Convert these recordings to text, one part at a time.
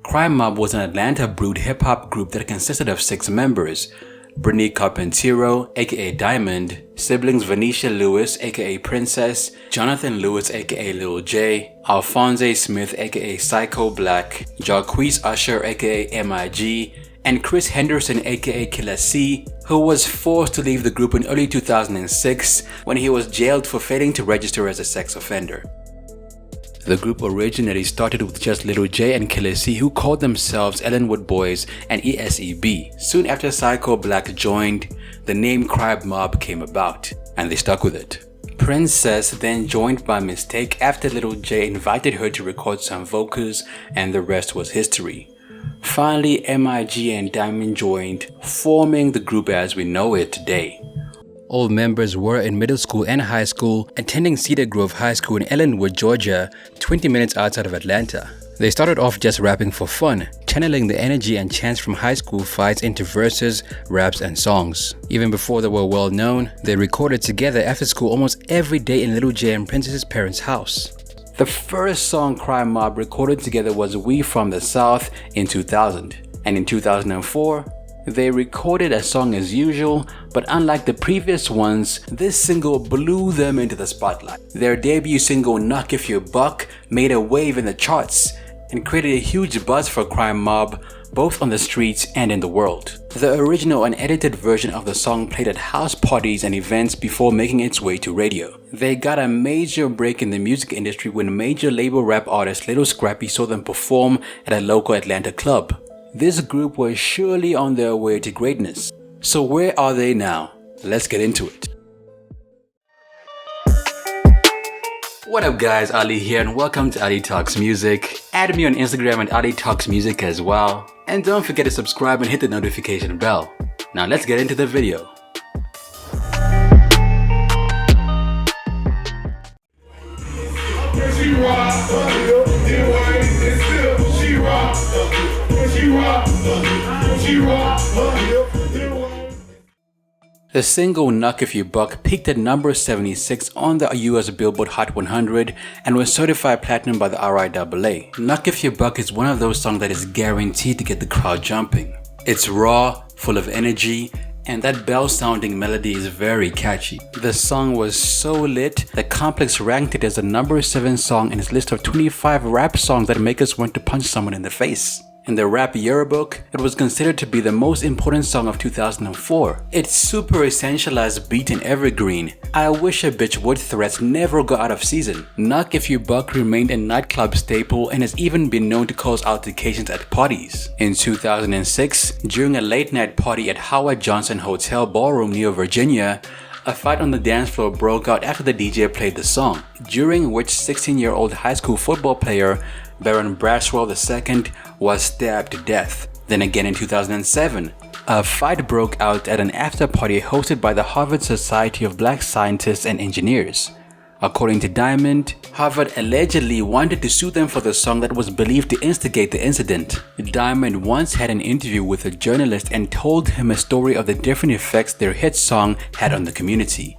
Crime Mob was an Atlanta-brewed hip-hop group that consisted of 6 members: Brittany Carpentiero, aka Diamond, siblings Venetia Lewis, aka Princess, Jonathan Lewis, aka Lil J, Alphonse Smith, aka Psycho Black, Jarquise Usher, aka MIG, and Chris Henderson, aka Killa C, who was forced to leave the group in early 2006 when he was jailed for failing to register as a sex offender. The group originally started with just Lil J and Killa C, who called themselves Ellenwood Boys and ESEB. Soon after Psycho Black joined, the name Crime Mob came about, and they stuck with it. Princess then joined by mistake after Lil J invited her to record some vocals, and the rest was history. Finally, MIG and Diamond joined, forming the group as we know it today. All members were in middle school and high school, attending Cedar Grove High School in Ellenwood, Georgia, 20 minutes outside of Atlanta. They started off just rapping for fun, channeling the energy and chants from high school fights into verses, raps, and songs. Even before they were well known, they recorded together after school almost every day in Lil J and Princess's parents' house. The first song Crime Mob recorded together was We From the South in 2000, and in 2004, they recorded a song as usual, but unlike the previous ones, this single blew them into the spotlight. Their debut single Knuck If You Buck made a wave in the charts and created a huge buzz for Crime Mob, both on the streets and in the world. The original unedited version of the song played at house parties and events before making its way to radio. They got a major break in the music industry when major label rap artist Lil Scrappy saw them perform at a local Atlanta club. This group was surely on their way to greatness. So where are they now? Let's get into it. What up guys, Ali here and welcome to Ali Talks Music. Add me on Instagram at Ali Talks Music as well. And don't forget to subscribe and hit the notification bell. Now let's get into the video. The single Knuck If You Buck peaked at number 76 on the US Billboard Hot 100 and was certified platinum by the RIAA. Knuck If You Buck is one of those songs that is guaranteed to get the crowd jumping. It's raw, full of energy, and that bell-sounding melody is very catchy. The song was so lit that Complex ranked it as the number 7 song in its list of 25 rap songs that make us want to punch someone in the face. In the rap yearbook, it was considered to be the most important song of 2004. It's super essentialized beat and evergreen. I wish a bitch would threats never go out of season. Knuck If You Buck remained a nightclub staple and has even been known to cause altercations at parties. In 2006, during a late night party at Howard Johnson Hotel Ballroom near Virginia, a fight on the dance floor broke out after the DJ played the song, during which 16-year-old high school football player Baron Braswell II was stabbed to death. Then again in 2007, a fight broke out at an after-party hosted by the Harvard Society of Black Scientists and Engineers. According to Diamond, Harvard allegedly wanted to sue them for the song that was believed to instigate the incident. Diamond once had an interview with a journalist and told him a story of the different effects their hit song had on the community.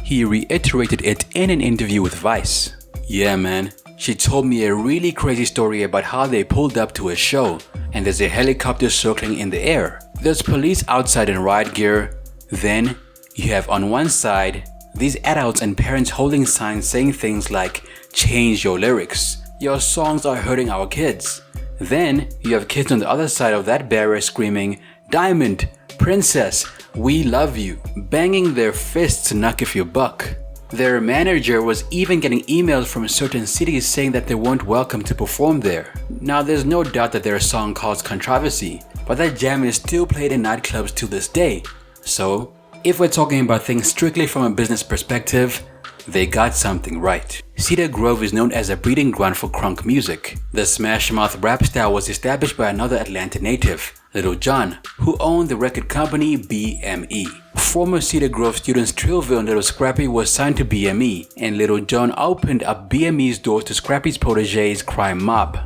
He reiterated it in an interview with Vice. "Yeah man, she told me a really crazy story about how they pulled up to a show and there's a helicopter circling in the air. There's police outside in riot gear. Then you have on one side these adults and parents holding signs saying things like, 'Change your lyrics. Your songs are hurting our kids.' Then you have kids on the other side of that barrier screaming, 'Diamond, Princess, we love you,' banging their fists Knuck If You Buck. Their manager was even getting emails from certain cities saying that they weren't welcome to perform there. Now there's no doubt that their song caused controversy, but that jam is still played in nightclubs to this day. So, if we're talking about things strictly from a business perspective, they got something right. Cedar Grove is known as a breeding ground for crunk music. The Smash Mouth rap style was established by another Atlanta native, Lil Jon, who owned the record company BME. Former Cedar Grove students Trillville and Lil Scrappy were signed to BME, and Lil Jon opened up BME's doors to Scrappy's proteges Crime Mob.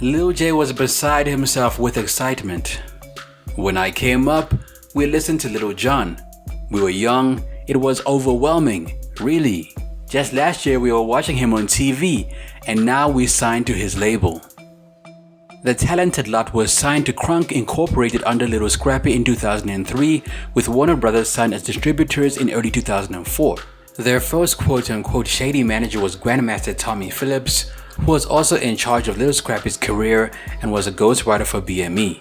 Lil J was beside himself with excitement. "When I came up, we listened to Lil Jon. We were young, it was overwhelming, really. Just last year we were watching him on TV, and now we signed to his label." The talented lot was signed to Crunk Incorporated under Little Scrappy in 2003, with Warner Brothers signed as distributors in early 2004. Their first quote-unquote shady manager was Grandmaster Tommy Phillips, who was also in charge of Little Scrappy's career and was a ghostwriter for BME.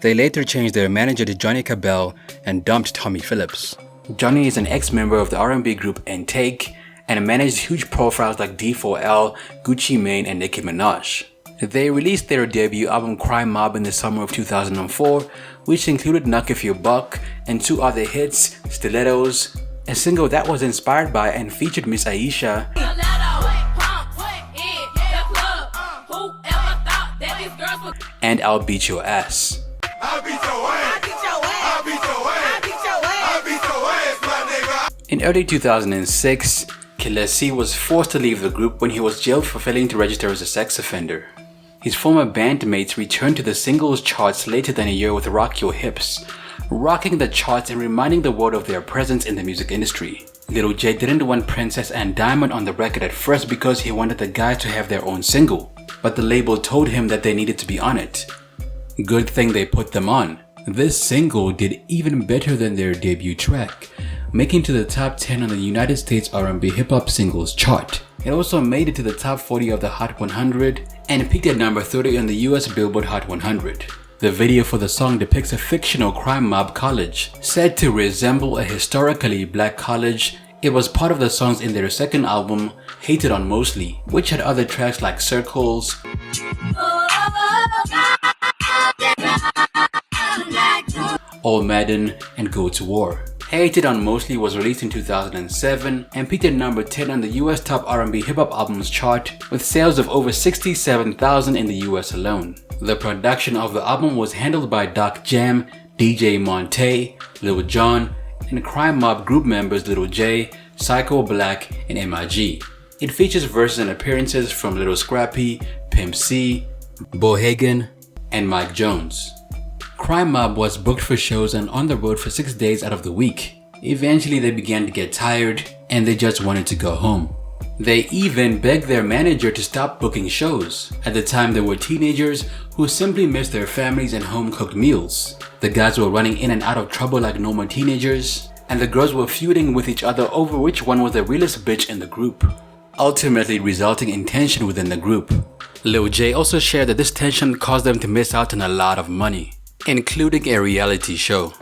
They later changed their manager to Johnny Cabell and dumped Tommy Phillips. Johnny is an ex-member of the R&B group Take and managed huge profiles like D4L, Gucci Mane, and Nicki Minaj. They released their debut album Crime Mob in the summer of 2004, which included Knuck If You Buck and two other hits, Stilettos, a single that was inspired by and featured Miss Aisha, and I'll Beat Your Ass. In early 2006, Killa C was forced to leave the group when he was jailed for failing to register as a sex offender. His former bandmates returned to the singles charts later than a year with Rock Your Hips, rocking the charts and reminding the world of their presence in the music industry. Little J didn't want Princess and Diamond on the record at first because he wanted the guys to have their own single, but the label told him that they needed to be on it. Good thing they put them on. This single did even better than their debut track, making to the top 10 on the United States R&B hip-hop singles chart. It also made it to the top 40 of the Hot 100 and peaked at number 30 on the US Billboard Hot 100. The video for the song depicts a fictional crime mob college, said to resemble a historically black college. It was part of the songs in their second album, Hated on Mostly, which had other tracks like Circles, All Madden, and Go to War. Hated on Mostly was released in 2007 and peaked at number 10 on the US Top R&B Hip Hop Albums chart with sales of over 67,000 in the US alone. The production of the album was handled by Doc Jam, DJ Monte, Lil Jon, and Crime Mob group members Little J, Psycho Black, and MIG. It features verses and appearances from Little Scrappy, Pimp C, Bohagan, and Mike Jones. Crime Mob was booked for shows and on the road for 6 days out of the week. Eventually they began to get tired and they just wanted to go home. They even begged their manager to stop booking shows. At the time they were teenagers who simply missed their families and home-cooked meals. The guys were running in and out of trouble like normal teenagers, and the girls were feuding with each other over which one was the realest bitch in the group, ultimately resulting in tension within the group. Lil J also shared that this tension caused them to miss out on a lot of money, including a reality show.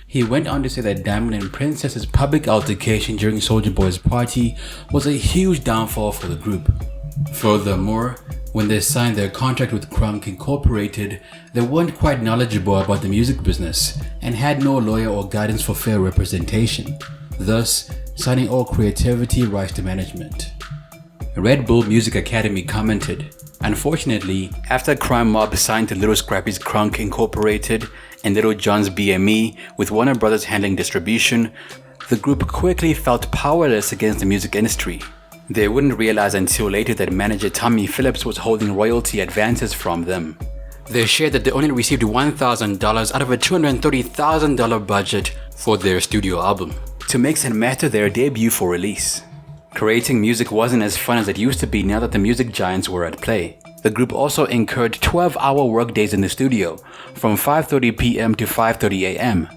He went on to say that Diamond and Princess's public altercation during Soulja Boy's party was a huge downfall for the group. Furthermore, when they signed their contract with Crunk Incorporated, they weren't quite knowledgeable about the music business and had no lawyer or guidance for fair representation, thus signing all creativity rights to management. Red Bull Music Academy commented, "Unfortunately, after Crime Mob signed to Little Scrappy's Crunk Incorporated and Little Jon's BME with Warner Brothers handling distribution, the group quickly felt powerless against the music industry. They wouldn't realize until later that manager Tommy Phillips was holding royalty advances from them. They shared that they only received $1,000 out of a $230,000 budget for their studio album to mix and master their debut for release. Creating music wasn't as fun as it used to be now that the music giants were at play. The group also incurred 12-hour workdays in the studio, from 5:30 p.m. to 5:30 a.m.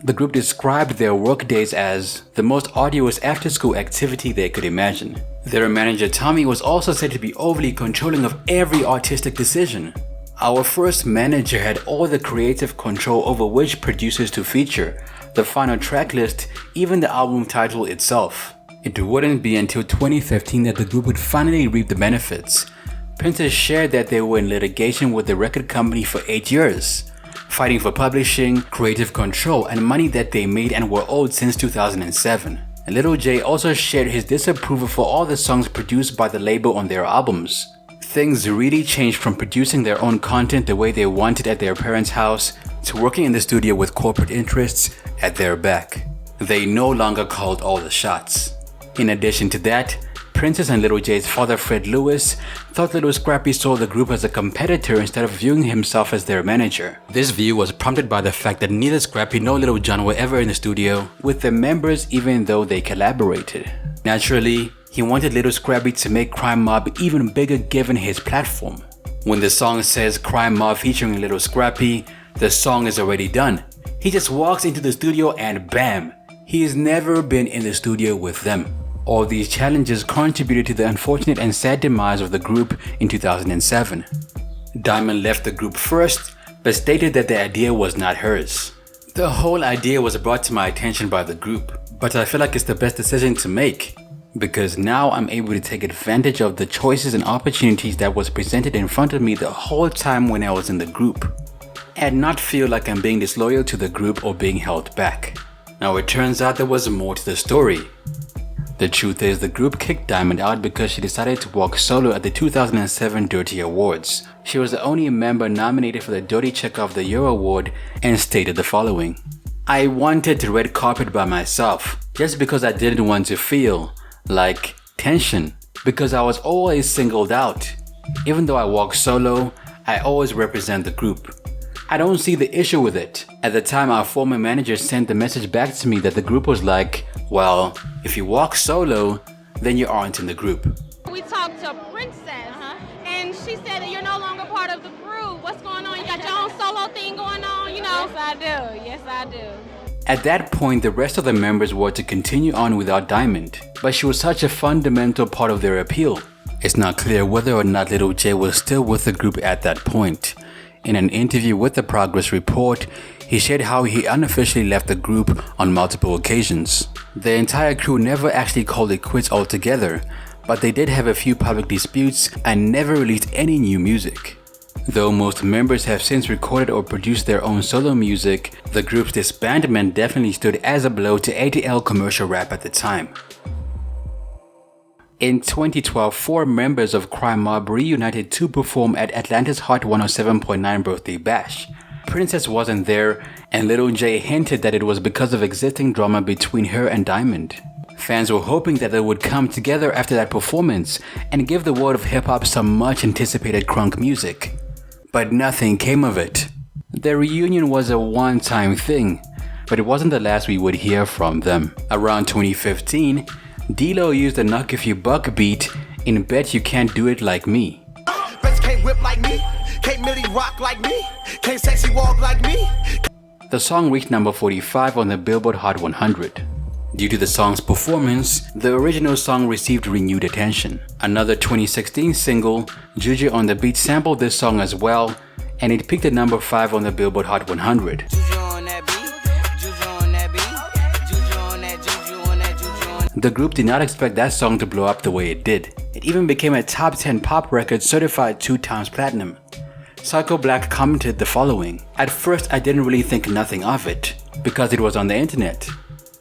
The group described their workdays as the most arduous after-school activity they could imagine. Their manager Tommy was also said to be overly controlling of every artistic decision. "Our first manager had all the creative control over which producers to feature, the final track list, even the album title itself." It wouldn't be until 2015 that the group would finally reap the benefits. Princess shared that they were in litigation with the record company for 8 years, fighting for publishing, creative control, and money that they made and were owed since 2007. Little J also shared his disapproval for all the songs produced by the label on their albums. Things really changed from producing their own content the way they wanted at their parents' house to working in the studio with corporate interests at their back. They no longer called all the shots. In addition to that, Princess and Little J's father Fred Lewis thought Little Scrappy saw the group as a competitor instead of viewing himself as their manager. This view was prompted by the fact that neither Scrappy nor Little Jon were ever in the studio with the members even though they collaborated. Naturally, he wanted Little Scrappy to make Crime Mob even bigger given his platform. When the song says Crime Mob featuring Little Scrappy, the song is already done. He just walks into the studio and bam, he has never been in the studio with them. All these challenges contributed to the unfortunate and sad demise of the group in 2007. Diamond left the group first, but stated that the idea was not hers. The whole idea was brought to my attention by the group, but I feel like it's the best decision to make, because now I'm able to take advantage of the choices and opportunities that was presented in front of me the whole time when I was in the group, and not feel like I'm being disloyal to the group or being held back. Now it turns out there was more to the story. The truth is the group kicked Diamond out because she decided to walk solo at the 2007 Dirty Awards. She was the only member nominated for the Dirty Chick of the Year award and stated the following: "I wanted the red carpet by myself just because I didn't want to feel like tension, because I was always singled out. Even though I walk solo, I always represent the group. I don't see the issue with it." At the time, our former manager sent the message back to me that the group was like, well, if you walk solo, then you aren't in the group. We talked to Princess, and she said that you're no longer part of the group. What's going on? You got your own solo thing going on, you know? Yes, I do. Yes, I do. At that point, the rest of the members were to continue on without Diamond, but she was such a fundamental part of their appeal. It's not clear whether or not Little J was still with the group at that point. In an interview with the Progress Report, he shared how he unofficially left the group on multiple occasions. The entire crew never actually called it quits altogether, but they did have a few public disputes and never released any new music. Though most members have since recorded or produced their own solo music, the group's disbandment definitely stood as a blow to ATL commercial rap at the time. In 2012, 4 members of Crime Mob reunited to perform at Atlanta's Hot 107.9 birthday bash. Princess wasn't there, and Little J hinted that it was because of existing drama between her and Diamond. Fans were hoping that they would come together after that performance and give the world of hip-hop some much anticipated crunk music. But nothing came of it. The reunion was a one-time thing, but it wasn't the last we would hear from them. Around 2015, D-Lo used the Knuck If You Buck beat in Bet You Can't Do It Like Me. Bet you can't whip like me, can't Millie rock like me, can't sexy walk like me. The song reached number 45 on the Billboard Hot 100. Due to the song's performance, the original song received renewed attention. Another 2016 single, Juju on the Beat, sampled this song as well, and it peaked at number 5 on the Billboard Hot 100. The group did not expect that song to blow up the way it did. It even became a top 10 pop record certified 2 times platinum. Psycho Black commented the following: "At first I didn't really think nothing of it, because it was on the internet.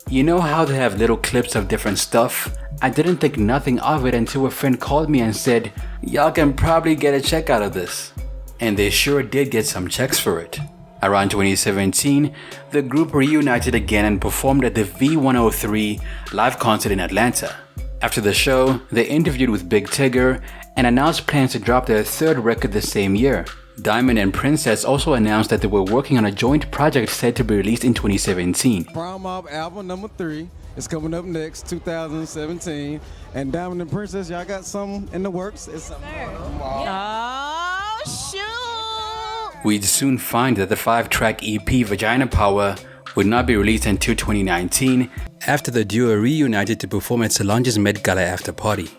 You know how they have little clips of different stuff? I didn't think nothing of it until a friend called me and said, y'all can probably get a check out of this." And they sure did get some checks for it. Around 2017, the group reunited again and performed at the V103 live concert in Atlanta. After the show, they interviewed with Big Tigger and announced plans to drop their 3rd record the same year. Diamond and Princess also announced that they were working on a joint project set to be released in 2017. Crime Mob album number 3 is coming up next, 2017. And Diamond and Princess, y'all got something in the works? It's something. Oh, shoot! We'd soon find that the 5-track EP Vagina Power would not be released until 2019, after the duo reunited to perform at Solange's Met Gala after party.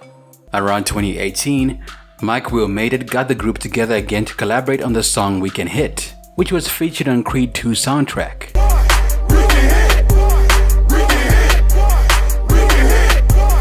Around 2018, Mike Will Made It got the group together again to collaborate on the song We Can Hit, which was featured on Creed 2 soundtrack.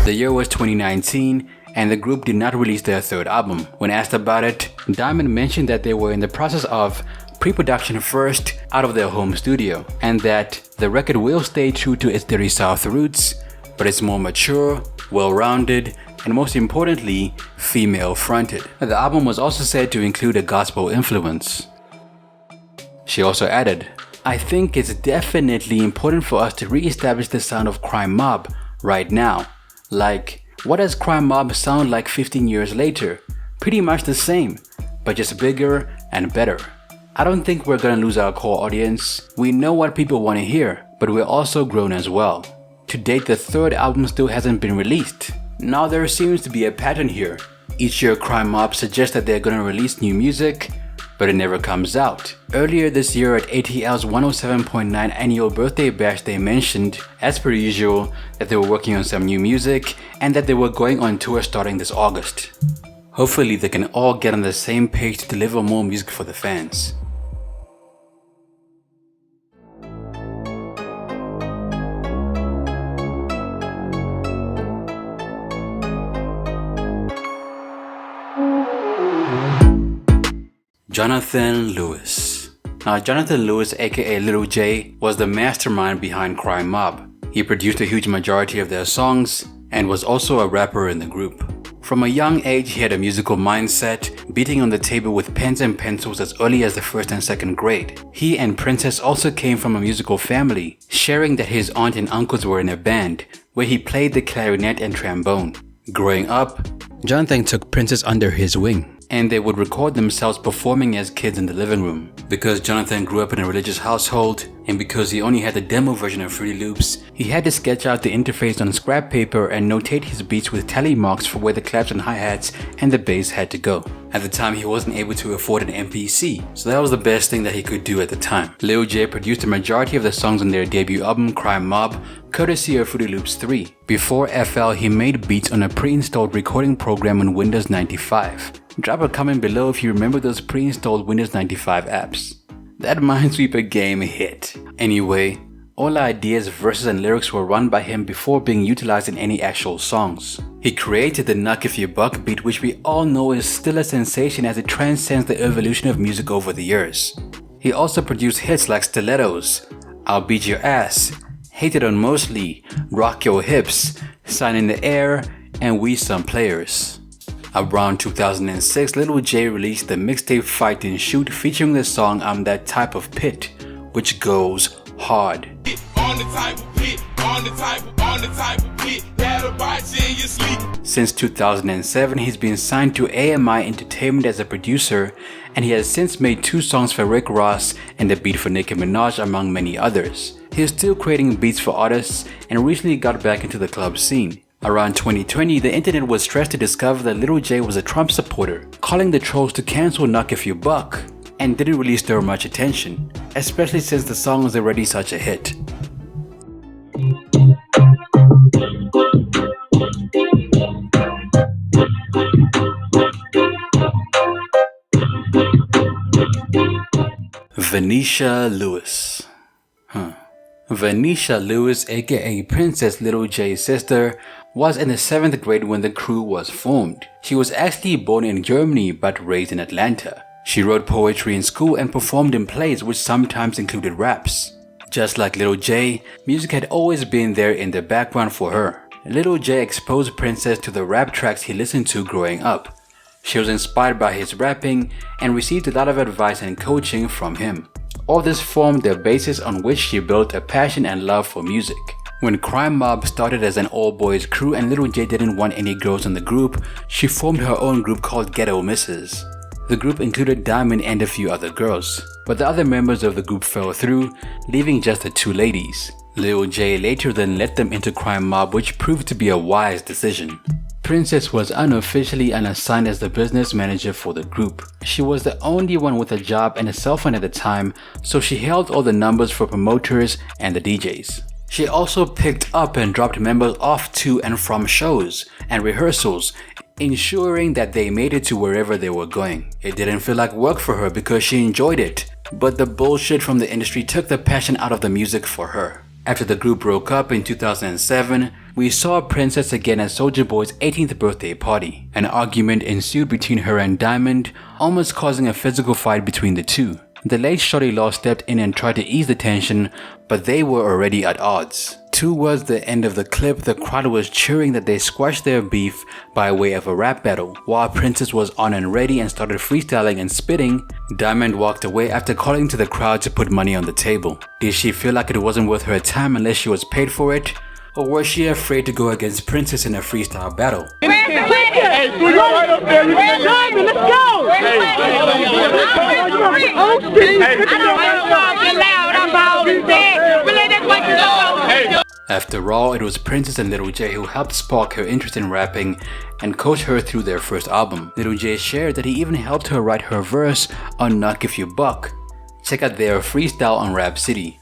The year was 2019, and the group did not release their 3rd album. When asked about it, Diamond mentioned that they were in the process of pre-production first out of their home studio, and that the record will stay true to its Dirty South roots, but it's more mature, well-rounded, and most importantly, female-fronted. The album was also said to include a gospel influence. She also added, "I think it's definitely important for us to re-establish the sound of Crime Mob right now. Like, what does Crime Mob sound like 15 years later? Pretty much the same, but just bigger and better. I don't think we're gonna lose our core audience. We know what people want to hear, but we're also grown as well. To date, the 3rd album still hasn't been released. Now there seems to be a pattern here. Each year Crime Mob suggests that they're gonna release new music, but it never comes out. Earlier this year at ATL's 107.9 annual birthday bash, they mentioned, as per usual, that they were working on some new music and that they were going on tour starting this August. Hopefully they can all get on the same page to deliver more music for the fans. Jonathan Lewis. Now, Jonathan Lewis, aka Little J, was the mastermind behind Crime Mob. He produced a huge majority of their songs and was also a rapper in the group. From a young age, he had a musical mindset, beating on the table with pens and pencils as early as the 1st and 2nd grade. He and Princess also came from a musical family, sharing that his aunt and uncles were in a band, where he played the clarinet and trombone. Growing up, Jonathan took Princess under his wing, and they would record themselves performing as kids in the living room. Because Jonathan grew up in a religious household, and because he only had the demo version of Fruity Loops, he had to sketch out the interface on scrap paper and notate his beats with tally marks for where the claps and hi-hats and the bass had to go. At the time, he wasn't able to afford an MPC, so that was the best thing that he could do at the time. Lil J produced a majority of the songs on their debut album, Crime Mob, courtesy of Fruity Loops 3. Before FL, he made beats on a pre-installed recording program on Windows 95. Drop a comment below if you remember those pre-installed Windows 95 apps. That Minesweeper game hit. Anyway, all ideas, verses and lyrics were run by him before being utilized in any actual songs. He created the Knuck If You Buck beat, which we all know is still a sensation as it transcends the evolution of music over the years. He also produced hits like Stilettos, I'll Beat Your Ass, Hated on Mostly, Rock Your Hips, Sign in the Air, and We Some Players. Around 2006, Little J released the mixtape Fight and Shoot featuring the song I'm That Type of Pit, which goes hard. Since 2007, he's been signed to AMI Entertainment as a producer, and he has since made 2 songs for Rick Ross and a beat for Nicki Minaj, among many others. He is still creating beats for artists and recently got back into the club scene. Around 2020, the internet was stressed to discover that Little J was a Trump supporter, calling the trolls to cancel Knuck If You Buck, and didn't really stir much attention, especially since the song was already such a hit. Venetia Lewis. Venetia Lewis, aka Princess Little J's sister, was in the 7th grade when the crew was formed. She was actually born in Germany but raised in Atlanta. She wrote poetry in school and performed in plays which sometimes included raps. Just like Little J, music had always been there in the background for her. Little J exposed Princess to the rap tracks he listened to growing up. She was inspired by his rapping and received a lot of advice and coaching from him. All this formed the basis on which she built a passion and love for music. When Crime Mob started as an all-boys crew and Little J didn't want any girls in the group, she formed her own group called Ghetto Misses. The group included Diamond and a few other girls, but the other members of the group fell through, leaving just the 2 ladies. Lil J later then let them into Crime Mob, which proved to be a wise decision. Princess was unofficially unassigned as the business manager for the group. She was the only one with a job and a cell phone at the time, so she held all the numbers for promoters and the DJs. She also picked up and dropped members off to and from shows and rehearsals, ensuring that they made it to wherever they were going. It didn't feel like work for her because she enjoyed it, but the bullshit from the industry took the passion out of the music for her. After the group broke up in 2007, we saw Princess again at Soulja Boy's 18th birthday party. An argument ensued between her and Diamond, almost causing a physical fight between the two. The late Shorty Law stepped in and tried to ease the tension, but they were already at odds. Towards the end of the clip, the crowd was cheering that they squashed their beef by way of a rap battle. While Princess was on and ready and started freestyling and spitting, Diamond walked away after calling to the crowd to put money on the table. Did she feel like it wasn't worth her time unless she was paid for it? Or was she afraid to go against Princess in a freestyle battle? Hey, do your right up there. Diamond, let's go. After all, it was Princess and Little J who helped spark her interest in rapping and coach her through their first album. Little J shared that he even helped her write her verse on Knuck If You Buck. Check out their freestyle on Rap City.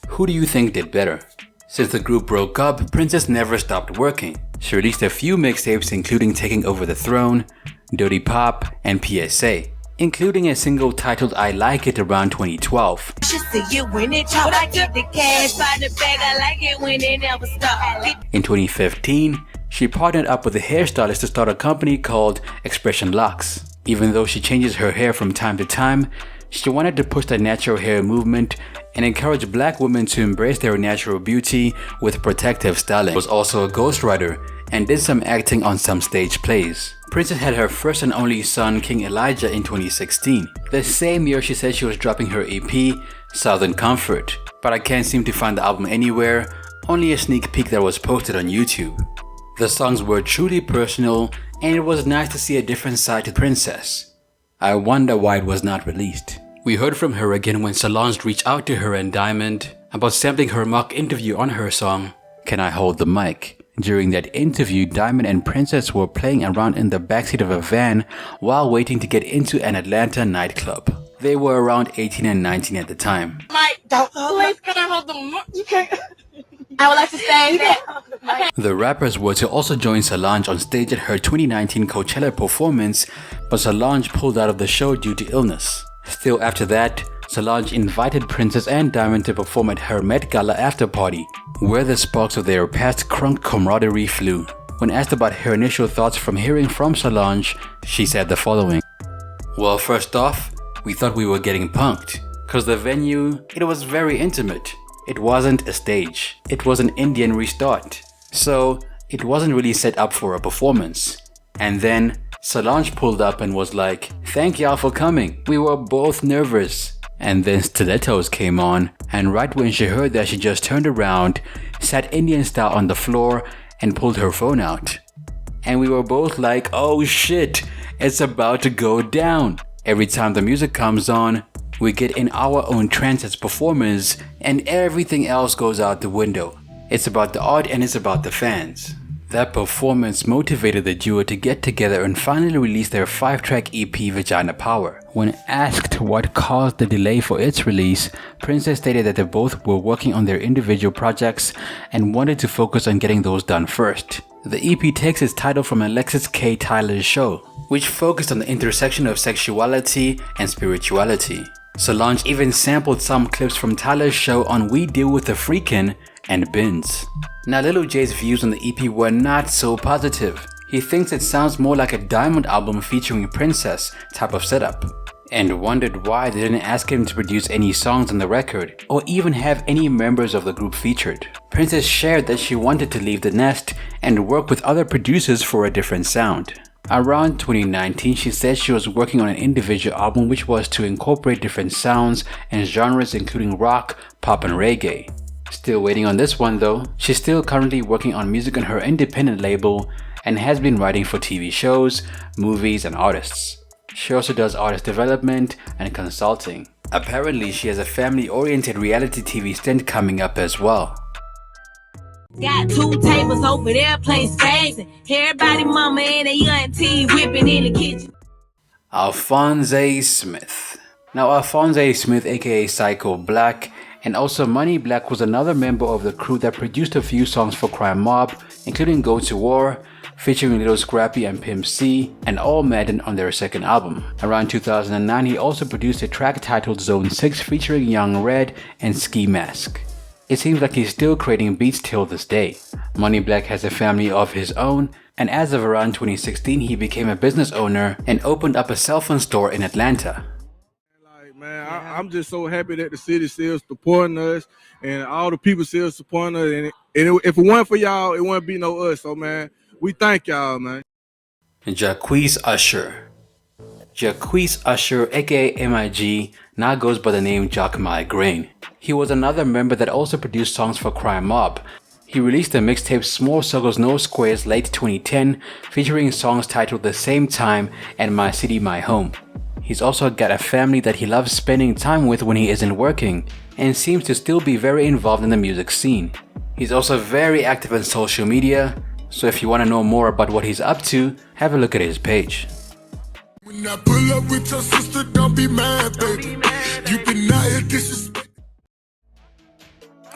Who do you think did better? Since the group broke up, Princess never stopped working. She released a few mixtapes including Taking Over the Throne, Dirty Pop, and PSA, including a single titled I Like It around 2012. In 2015, she partnered up with a hairstylist to start a company called Expression Locks. Even though she changes her hair from time to time, she wanted to push the natural hair movement and encourage black women to embrace their natural beauty with protective styling. She was also a ghostwriter and did some acting on some stage plays. Princess had her first and only son, King Elijah, in 2016. The same year she said she was dropping her EP, Southern Comfort, but I can't seem to find the album anywhere, only a sneak peek that was posted on YouTube. The songs were truly personal and it was nice to see a different side to Princess. I wonder why it was not released. We heard from her again when Solange reached out to her and Diamond about sampling her mock interview on her song, Can I Hold the Mic? During that interview, Diamond and Princess were playing around in the backseat of a van while waiting to get into an Atlanta nightclub. They were around 18 and 19 at the time. Please, can I hold the mic? You can't. I would like to say that. The rappers were to also join Solange on stage at her 2019 Coachella performance, but Solange pulled out of the show due to illness. Still after that, Solange invited Princess and Diamond to perform at her Met Gala after party, where the sparks of their past crunk camaraderie flew. When asked about her initial thoughts from hearing from Solange, she said the following. Well, first off, we thought we were getting punked, cause the venue, it was very intimate. It wasn't a stage, it was an Indian restart. So, it wasn't really set up for a performance. And then, Solange pulled up and was like, thank y'all for coming. We were both nervous. And then Stilettos came on, and right when she heard that, she just turned around, sat Indian style on the floor, and pulled her phone out. And we were both like, oh shit, it's about to go down. Every time the music comes on, we get in our own trance as performers, and everything else goes out the window. It's about the art and it's about the fans. That performance motivated the duo to get together and finally release their 5-track EP Vagina Power. When asked what caused the delay for its release, Princess stated that they both were working on their individual projects and wanted to focus on getting those done first. The EP takes its title from Alexis K. Tyler's show, which focused on the intersection of sexuality and spirituality. Solange even sampled some clips from Tyler's show on We Deal With the Freakin' and Bins. Now Lil J's views on the EP were not so positive. He thinks it sounds more like a Diamond album featuring Princess type of setup, and wondered why they didn't ask him to produce any songs on the record, or even have any members of the group featured. Princess shared that she wanted to leave the nest and work with other producers for a different sound. Around 2019, she said she was working on an individual album which was to incorporate different sounds and genres including rock, pop and reggae. Still waiting on this one though. She's still currently working on music on her independent label and has been writing for TV shows, movies and artists. She also does artist development and consulting. Apparently she has a family-oriented reality TV stint coming up as well. Got 2 tables over there playing spades, and everybody mama and a auntie whipping in the kitchen. Alphonse Smith. Now Alphonse Smith aka Psycho Black and also Money Black was another member of the crew that produced a few songs for Crime Mob, including Go to War, featuring Lil Scrappy and Pimp C, and All Madden on their second album. Around 2009 he also produced a track titled Zone 6 featuring Young Red and Ski Mask. It seems like he's still creating beats till this day. Money Black has a family of his own, and as of around 2016 he became a business owner and opened up a cell phone store in Atlanta. Man, I'm just so happy that the city still supporting us and all the people still supporting us. And if it weren't for y'all, it wouldn't be no us. So, man, we thank y'all, man. Jacquees Usher. Jacquees Usher, aka MIG, now goes by the name Jock Migraine. He was another member that also produced songs for Crime Mob. He released the mixtape Small Circles No Squares late 2010, featuring songs titled The Same Time and My City My Home. He's also got a family that he loves spending time with when he isn't working, and seems to still be very involved in the music scene. He's also very active on social media, so if you want to know more about what he's up to, have a look at his page. When I pull up with your sister, don't be mad, baby. You been out here disrespecting.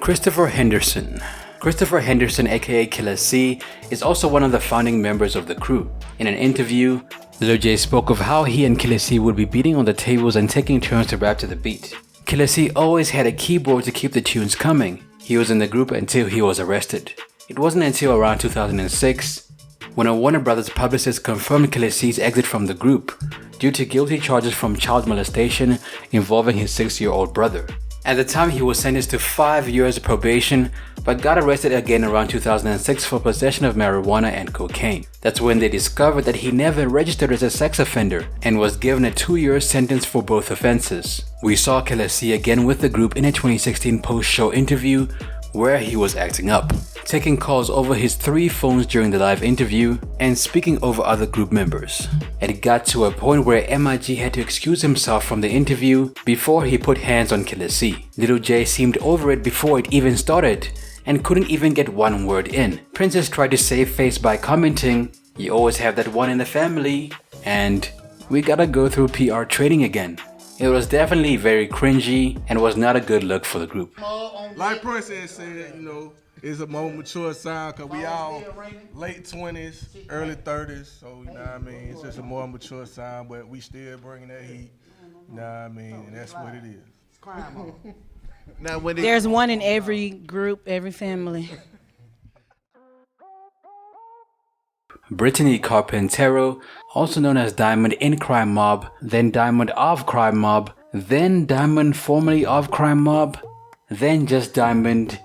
Christopher Henderson. Christopher Henderson, aka Killa C, is also one of the founding members of the crew. In an interview, Lil J spoke of how he and Killa C would be beating on the tables and taking turns to rap to the beat. Killa C always had a keyboard to keep the tunes coming. He was in the group until he was arrested. It wasn't until around 2006 when a Warner Brothers publicist confirmed Killa C's exit from the group due to guilty charges from child molestation involving his 6-year-old brother. At the time, he was sentenced to 5 years of probation, but got arrested again around 2006 for possession of marijuana and cocaine. That's when they discovered that he never registered as a sex offender and was given a 2-year sentence for both offenses. We saw Killa C again with the group in a 2016 post-show interview where he was acting up, taking calls over his 3 phones during the live interview and speaking over other group members. It got to a point where MIG had to excuse himself from the interview before he put hands on Killa C. Lil J seemed over it before it even started and couldn't even get one word in. Princess tried to save face by commenting, "You always have that one in the family," and "We gotta go through PR training again." It was definitely very cringy and was not a good look for the group. Like Princess said, you know, it's a more mature sound because we all late 20s, early 30s. So, you know what I mean? It's just a more mature sound, but we still bringing that heat. You know what I mean? And that's what it is. Now, when There's one in every group, every family. Brittany Carpentero, also known as Diamond in Crime Mob, then Diamond of Crime Mob, then Diamond formerly of Crime Mob, then just Diamond,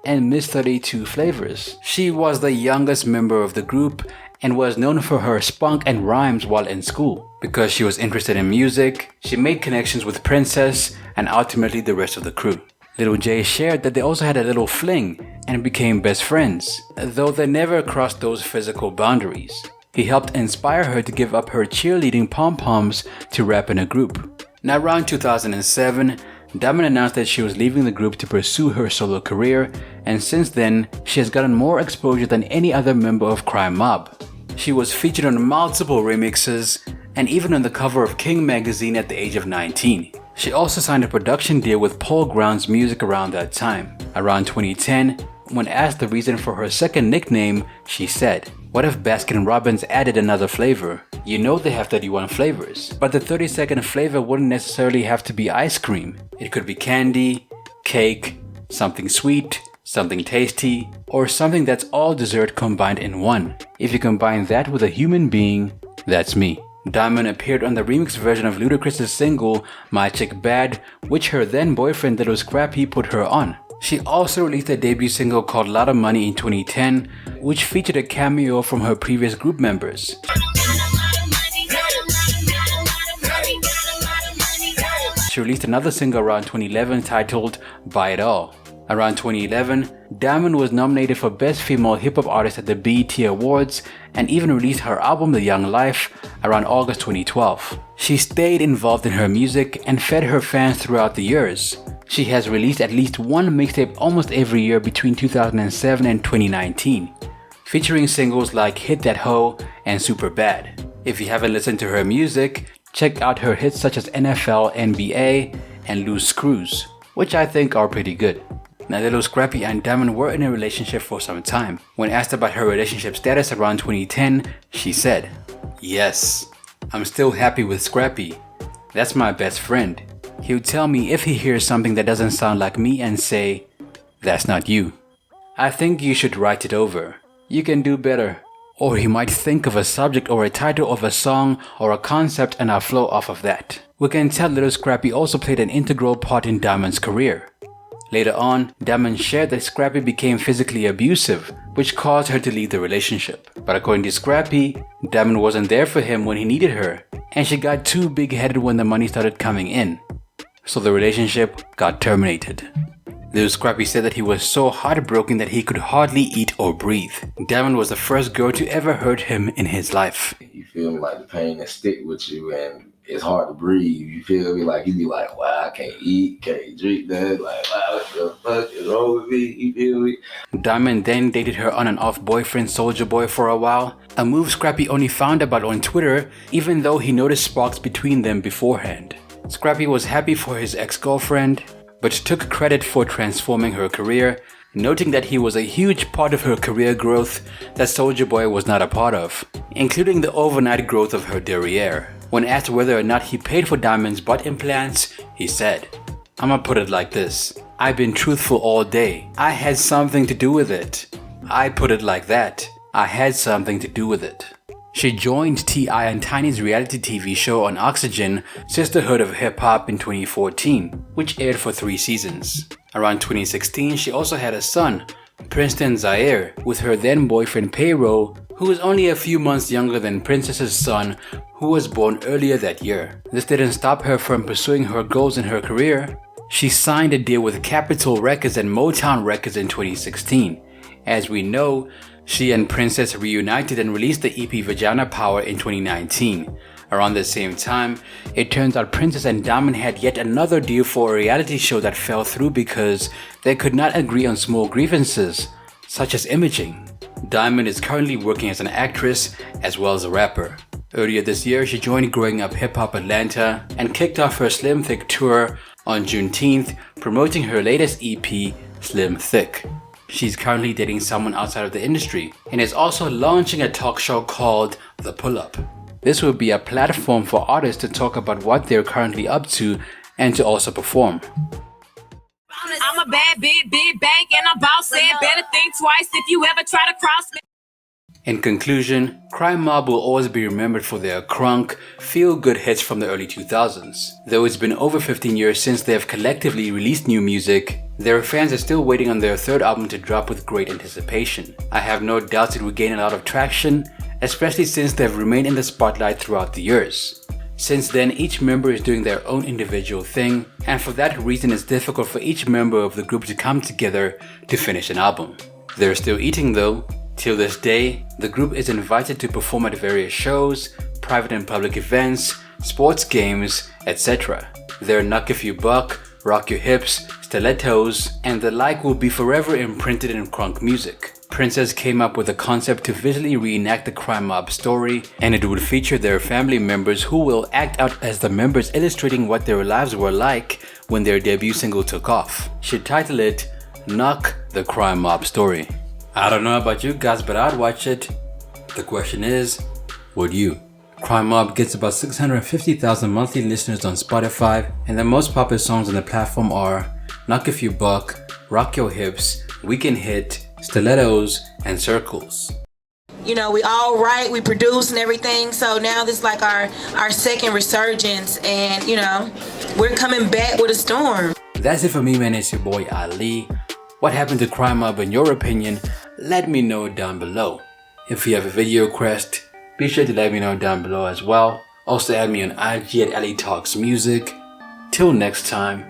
and Miss 32 Flavors. She was the youngest member of the group and was known for her spunk and rhymes while in school. Because she was interested in music, she made connections with Princess and ultimately the rest of the crew. Lil J shared that they also had a little fling and became best friends, though they never crossed those physical boundaries. He helped inspire her to give up her cheerleading pom-poms to rap in a group. Now around 2007, Diamond announced that she was leaving the group to pursue her solo career, and since then, she has gotten more exposure than any other member of Crime Mob. She was featured on multiple remixes and even on the cover of King magazine at the age of 19. She also signed a production deal with Paul Grounds Music around that time. Around 2010, when asked the reason for her second nickname, she said, "What if Baskin-Robbins added another flavor? You know they have 31 flavors, but the 32nd flavor wouldn't necessarily have to be ice cream. It could be candy, cake, something sweet, something tasty, or something that's all dessert combined in one. If you combine that with a human being, that's me." Diamond appeared on the remix version of Ludacris's single My Chick Bad, which her then boyfriend Little Scrappy put her on. She also released a debut single called Lotta Money in 2010, which featured a cameo from her previous group members. She released another single around 2011 titled Buy It All. Around 2011, Diamond was nominated for Best Female Hip Hop Artist at the BET Awards and even released her album The Young Life around August 2012. She stayed involved in her music and fed her fans throughout the years. She has released at least one mixtape almost every year between 2007 and 2019, featuring singles like Hit That Hoe and Super Bad. If you haven't listened to her music, check out her hits such as NFL, NBA, and Loose Screws, which I think are pretty good. Now, Little Scrappy and Diamond were in a relationship for some time. When asked about her relationship status around 2010, she said, "Yes, I'm still happy with Scrappy. That's my best friend. He'll tell me if he hears something that doesn't sound like me and say, 'That's not you. I think you should write it over. You can do better.' Or he might think of a subject or a title of a song or a concept and I'll flow off of that." We can tell Little Scrappy also played an integral part in Diamond's career. Later on, Diamond shared that Scrappy became physically abusive, which caused her to leave the relationship. But according to Scrappy, Diamond wasn't there for him when he needed her, and she got too big-headed when the money started coming in. So the relationship got terminated. Little Scrappy said that he was so heartbroken that he could hardly eat or breathe. Diamond was the first girl to ever hurt him in his life. You feel like the pain that stick with you, and it's hard to breathe. You feel me? Like you be like, wow, I can't eat, can't drink that. Like, wow, what the fuck is wrong with me? You feel me? Diamond then dated her on and off boyfriend Soulja Boy for a while, a move Scrappy only found about on Twitter, even though he noticed sparks between them beforehand. Scrappy was happy for his ex-girlfriend, but took credit for transforming her career, noting that he was a huge part of her career growth that Soulja Boy was not a part of, including the overnight growth of her derriere. When asked whether or not he paid for Diamond's butt implants, he said, "I'ma put it like this. I've been truthful all day. I had something to do with it. I put it like that. I had something to do with it." She joined T.I. and Tiny's reality TV show on Oxygen, Sisterhood of Hip Hop in 2014, which aired for 3 seasons. Around 2016, she also had a son, Princeton Zaire, with her then boyfriend Payroll, who was only a few months younger than Princess's son, who was born earlier that year. This didn't stop her from pursuing her goals in her career. She signed a deal with Capitol Records and Motown Records in 2016. As we know, she and Princess reunited and released the EP Vagina Power in 2019. Around the same time, it turns out Princess and Diamond had yet another deal for a reality show that fell through because they could not agree on small grievances, such as imaging. Diamond is currently working as an actress as well as a rapper. Earlier this year, she joined Growing Up Hip Hop Atlanta and kicked off her Slim Thick tour on Juneteenth, promoting her latest EP, Slim Thick. She's currently dating someone outside of the industry and is also launching a talk show called The Pull-Up. This will be a platform for artists to talk about what they're currently up to and to also perform. I'm a bad big bank and I'm boss said better think twice if you ever try to cross me. In conclusion, Crime Mob will always be remembered for their crunk, feel-good hits from the early 2000s. Though it's been over 15 years since they have collectively released new music, their fans are still waiting on their 3rd album to drop with great anticipation. I have no doubts it will gain a lot of traction, especially since they have remained in the spotlight throughout the years. Since then, each member is doing their own individual thing, and for that reason it's difficult for each member of the group to come together to finish an album. They're still eating though. Till this day, the group is invited to perform at various shows, private and public events, sports games, etc. Their Knuck If You Buck, Rock Your Hips, Stilettos, and the like will be forever imprinted in crunk music. Princess came up with a concept to visually reenact the Crime Mob story, and it would feature their family members who will act out as the members, illustrating what their lives were like when their debut single took off. She'd title it Knuck the Crime Mob Story. I don't know about you guys, but I'd watch it. The question is, would you? Crime Mob gets about 650,000 monthly listeners on Spotify, and the most popular songs on the platform are Knuck If You Buck, Rock Your Hips, Weekend Hit, Stilettos, and Circles. You know, we all write, we produce and everything, so now this is like our second resurgence, and you know, we're coming back with a storm. That's it for me, man. It's your boy Ali. What happened to Crime Mob in your opinion? Let me know down below. If you have a video request, be sure to let me know down below as well. Also add me on IG at Ali Talks Music. Till next time.